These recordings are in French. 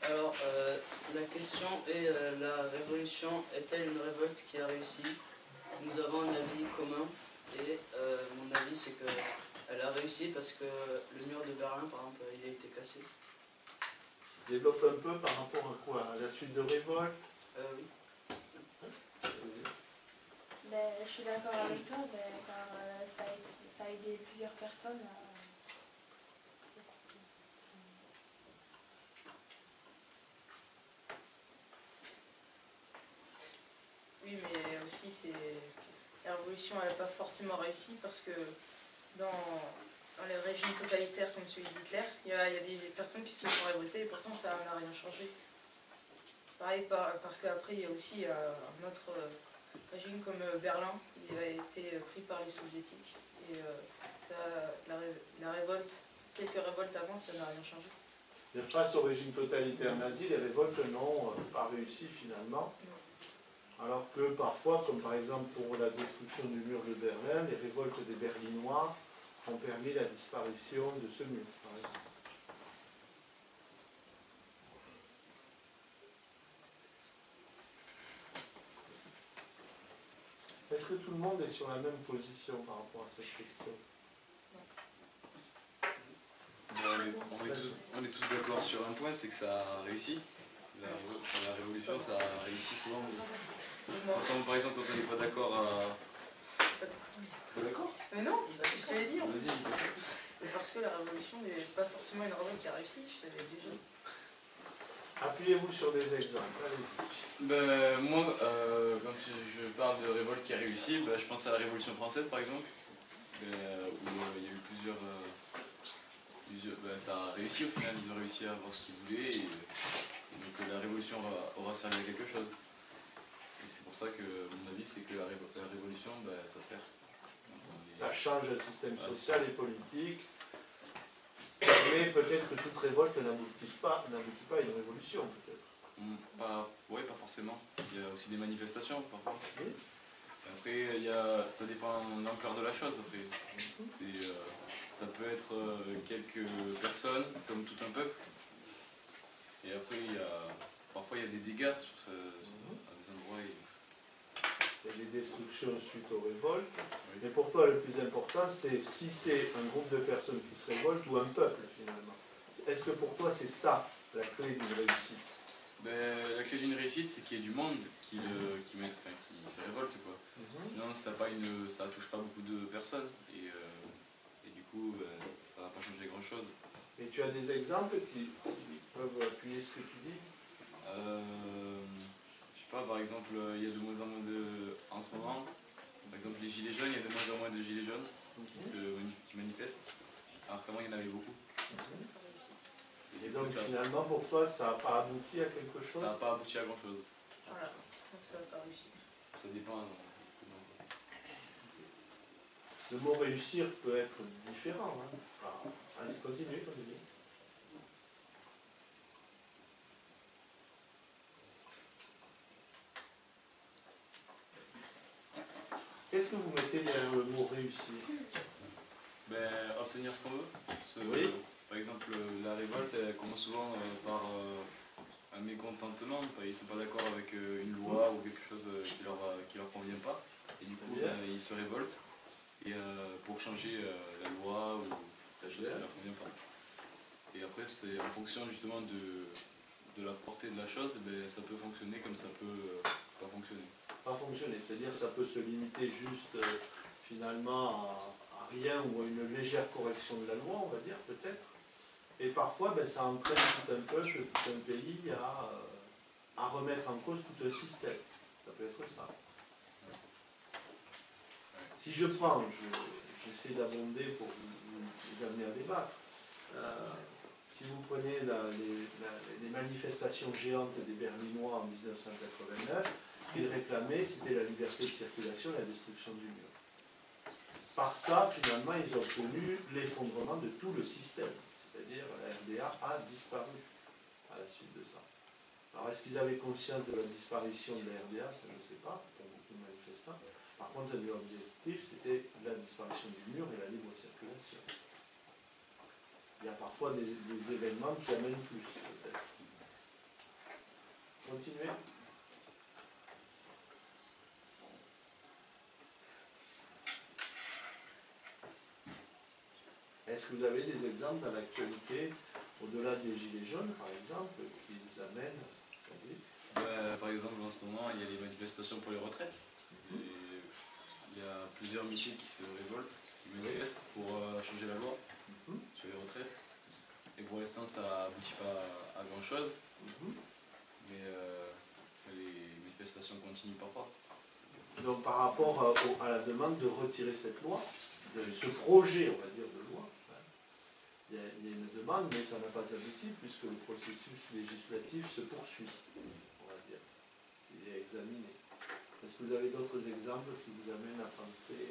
Alors, la question est, la révolution est-elle une révolte qui a réussi? Nous avons un avis commun, et mon avis c'est qu'elle a réussi parce que le mur de Berlin, par exemple, il a été cassé. Développe un peu par rapport à quoi? À la suite de révolte? Oui. Ben, je suis d'accord avec toi, ben, car ça a aidé plusieurs personnes. Oui, mais aussi, la révolution n'a pas forcément réussi parce que dans les régimes totalitaires comme celui d'Hitler, il y a des personnes qui se sont révoltées et pourtant ça n'a rien changé. Pareil, parce qu'après, il y a aussi un autre régime comme Berlin, il a été pris par les soviétiques. Et la révolte, quelques révoltes avant, ça n'a rien changé. Et face au régime totalitaire nazi, les révoltes n'ont pas réussi finalement. Alors que parfois, comme par exemple pour la destruction du mur de Berlin, les révoltes des Berlinois ont permis la disparition de ce mur, par exemple. Est-ce que tout le monde est sur la même position par rapport à cette question? On est tous d'accord sur un point, c'est que ça a réussi. La révolution, ça a réussi souvent. Par exemple, quand on n'est pas d'accord Pas d'accord? Mais non, je te l'ai dit. Vas-y. Parce que la révolution n'est pas forcément une révolte qui a réussi, je t'avais déjà dit. Appuyez-vous sur des exemples, allez-y. Ben, moi, quand je parle de révolte qui a réussi, ben, je pense à la Révolution française par exemple, où il y a eu plusieurs ben, ça a réussi au final, ils ont réussi à avoir ce qu'ils voulaient, et donc la révolution aura servi à quelque chose. Et c'est pour ça que mon avis c'est que la révolution, ben, ça sert. Ça change le système social et politique. Mais peut-être que toute révolte n'aboutit pas à une révolution, peut-être. Oui, pas forcément. Il y a aussi des manifestations, parfois. Oui. Après, ça dépend de l'ampleur de la chose. Après. Ça peut être quelques personnes, comme tout un peuple. Et après, parfois, il y a des dégâts à des endroits. Il y a des destructions suite aux révoltes. Oui. Mais pour toi, le plus important, c'est si c'est un groupe de personnes qui se révoltent ou un peuple, finalement. Est-ce que pour toi, c'est ça, la clé d'une réussite? Ben, la clé d'une réussite, c'est qu'il y ait du monde qui se révolte, quoi. Sinon, ça touche pas beaucoup de personnes. Et du coup, ça va pas changer grand-chose. Et tu as des exemples qui peuvent appuyer ce que tu dis? Je sais pas, par exemple, il y a de moins en moins en ce moment, par exemple les gilets jaunes, il y a de moins en moins de gilets jaunes qui manifestent, alors qu'avant il y en avait beaucoup. Et donc finalement, pour toi, ça n'a pas abouti à quelque chose? Ça n'a pas abouti à grand chose. Voilà, donc ça n'a pas réussi. Ça dépend. Le mot réussir peut être différent. Allez, continue. Qu'est-ce que vous mettez derrière le mot réussir? Ben, obtenir ce qu'on veut. Oui. Par exemple, la révolte, elle commence souvent par un mécontentement. Ils ne sont pas d'accord avec une loi ou quelque chose qui leur convient pas. Et du coup, ils se révoltent pour changer la loi ou la chose qui ne leur convient pas. Et après, c'est en fonction justement de la portée de la chose, ben, ça peut fonctionner comme ça peut pas fonctionner. Pas fonctionner, c'est-à-dire que ça peut se limiter juste finalement à rien ou à une légère correction de la loi, on va dire peut-être. Et parfois, ben, ça entraîne tout un peuple, tout un pays à remettre en cause tout un système. Ça peut être ça. Si je prends, j'essaie d'abonder pour vous amener à débattre. Si vous prenez les manifestations géantes des Berlinois en 1989, ce qu'ils réclamaient, c'était la liberté de circulation et la destruction du mur. Par ça, finalement, ils ont obtenu l'effondrement de tout le système. C'est-à-dire la RDA a disparu à la suite de ça. Alors, est-ce qu'ils avaient conscience de la disparition de la RDA? Ça, je ne sais pas, pour beaucoup de manifestants. Par contre, l'objectif, c'était la disparition du mur et la libre circulation. Il y a parfois des événements qui amènent plus, peut-être. Continuez. Est-ce que vous avez des exemples dans l'actualité, au-delà des Gilets jaunes, par exemple, qui nous amènent? Par exemple, en ce moment, il y a les manifestations pour les retraites. Et il y a plusieurs métiers qui se révoltent, qui manifestent pour changer la loi sur les retraites. Et pour l'instant, ça n'aboutit pas à grand-chose. Mais les manifestations continuent parfois. Donc par rapport à la demande de retirer cette loi, ce projet, on va dire, de loi, il y a une demande, mais ça n'a pas abouti puisque le processus législatif se poursuit, on va dire. Il est examiné. Est-ce que vous avez d'autres exemples qui vous amènent à penser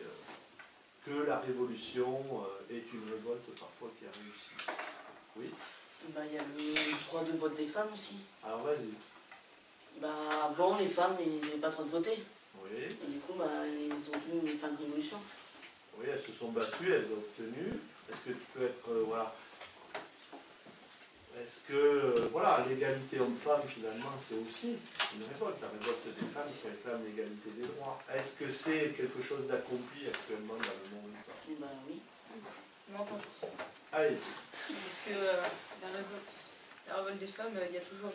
que la révolution est une révolte parfois qui a réussi? Oui. Bah, il y a le droit de vote des femmes aussi. Alors vas-y. Bah, avant, les femmes, ils n'avaient pas le droit de voter. Oui. Et du coup, bah, ils ont dû faire une révolution. Oui, elles se sont battues, elles ont obtenu. Est-ce que tu peux être... voilà. Est-ce que, voilà, l'égalité homme-femme, finalement, c'est aussi une révolte, la révolte des femmes qui réclament l'égalité des droits. Est-ce que c'est quelque chose d'accompli actuellement dans le monde? Et bah oui. Non, pas forcément. Allez-y. Parce que la révolte des femmes, il y a toujours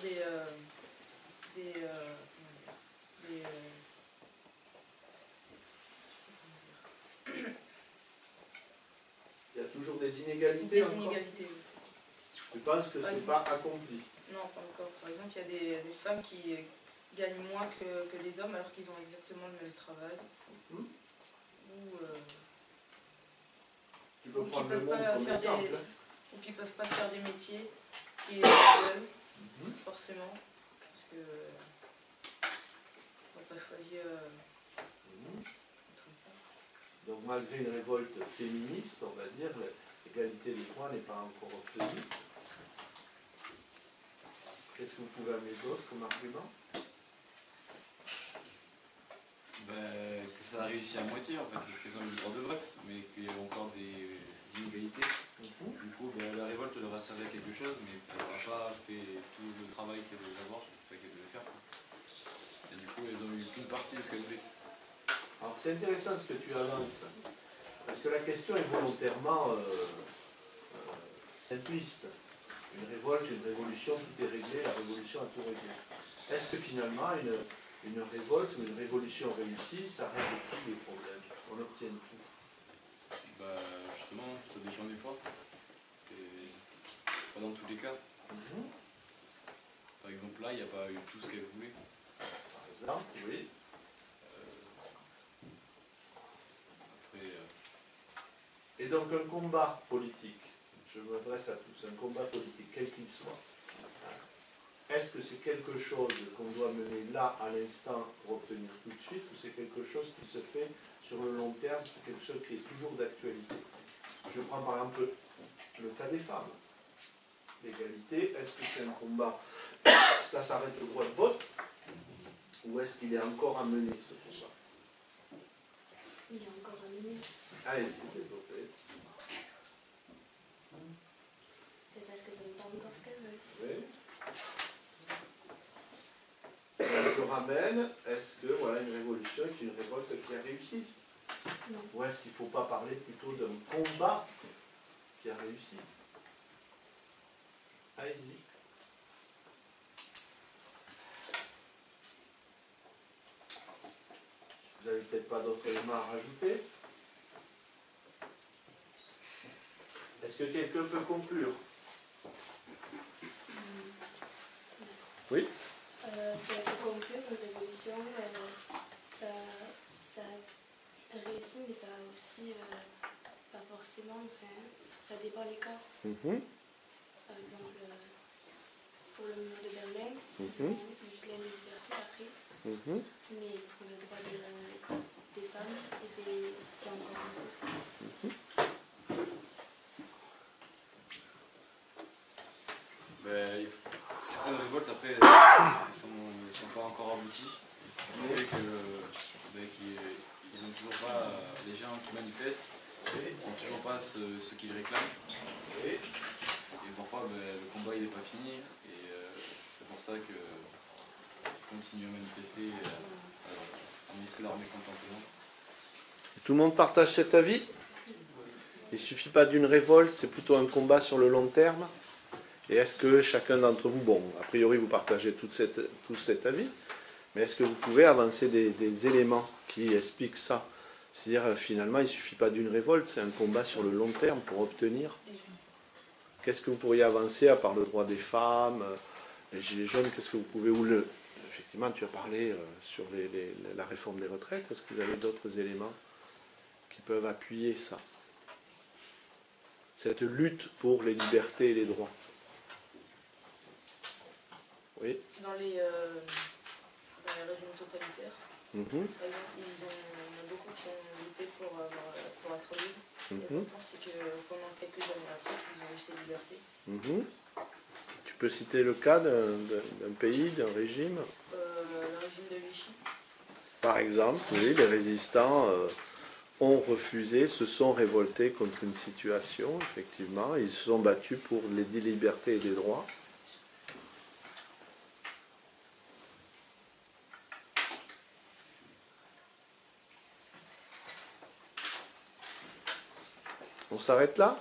Il y a toujours des inégalités. des encore. inégalités. Je pense que c'est pas accompli. Non, pas encore. Par exemple, il y a des femmes qui gagnent moins que des hommes alors qu'ils ont exactement le même travail. Mhm. Tu peux Ou qui prendre le peuvent monde pas comme faire exemple. ou qui peuvent pas faire des métiers qui veulent, forcément. Parce que on n'a pas choisi. Donc malgré une révolte féministe, on va dire, l'égalité des droits n'est pas encore obtenue. Qu'est-ce que vous pouvez amener d'autre comme argument? Que ça a réussi à moitié en fait, parce qu'ils ont eu le droit de vote, mais qu'il y a encore des inégalités. Du coup, la révolte leur a servi à quelque chose, mais elle n'aura pas fait tout le travail qu'elle devait faire. Et du coup, elles ont eu qu'une partie de ce qu'elles voulaient. Alors c'est intéressant ce que tu avances, parce que la question est volontairement simpliste. Une révolte, une révolution, tout est réglé, la révolution a tout réglé. Est-ce que finalement une révolte ou une révolution réussie, ça règle tous les problèmes? On obtient tout? Justement, ça dépend des fois. C'est pas dans tous les cas. Par exemple, là, il n'y a pas eu tout ce qu'elle voulait. Par exemple, oui. Et donc un combat politique, je m'adresse à tous, un combat politique, quel qu'il soit, est-ce que c'est quelque chose qu'on doit mener là, à l'instant, pour obtenir tout de suite, ou c'est quelque chose qui se fait sur le long terme, quelque chose qui est toujours d'actualité? Je prends par exemple le cas des femmes. L'égalité, est-ce que c'est un combat, ça s'arrête au droit de vote, ou est-ce qu'il est encore à mener ce combat? Il est encore à mener. Allez-y, développez. C'est parce que c'est pas encore ce qu'elle veut. Oui. Je ramène, est-ce que voilà, une révolution est une révolte qui a réussi? Non. Ou est-ce qu'il ne faut pas parler plutôt d'un combat qui a réussi? Allez-y. Vous n'avez peut-être pas d'autres éléments à rajouter? Est-ce que quelqu'un peut conclure? Oui. Pour conclure, une révolution, ça réussit, mais ça a aussi pas forcément, enfin, ça dépend des cas. Par exemple, pour le mur de Berlin, ils ont eu plein de liberté après, mais pour le droit des femmes, c'est encore un peu. Certaines révoltes après elles sont pas encore abouties. Et c'est ce qui fait qu'ils n'ont toujours pas, les gens qui manifestent n'ont toujours pas ce qu'ils réclament. Et parfois le combat il n'est pas fini et c'est pour ça que continuent à manifester et à montrer leur mécontentement. Tout le monde partage cet avis? Il ne suffit pas d'une révolte, c'est plutôt un combat sur le long terme. Et est-ce que chacun d'entre vous, bon, a priori vous partagez tout cet avis, mais est-ce que vous pouvez avancer des éléments qui expliquent ça? C'est-à-dire, finalement, il ne suffit pas d'une révolte, c'est un combat sur le long terme pour obtenir. Qu'est-ce que vous pourriez avancer à part le droit des femmes, les gilets jaunes, qu'est-ce que vous pouvez, effectivement, tu as parlé sur la réforme des retraites, est-ce que vous avez d'autres éléments qui peuvent appuyer ça? Cette lutte pour les libertés et les droits. Oui. Dans les régimes totalitaires, par exemple, il y en a beaucoup qui ont lutté pour être libres. Et pourtant, c'est que pendant quelques années après, ils ont eu ces libertés. Tu peux citer le cas d'un pays, d'un régime? Le régime de Vichy. Par exemple, oui, les résistants ont refusé, se sont révoltés contre une situation, effectivement, ils se sont battus pour les libertés et les droits. On s'arrête là?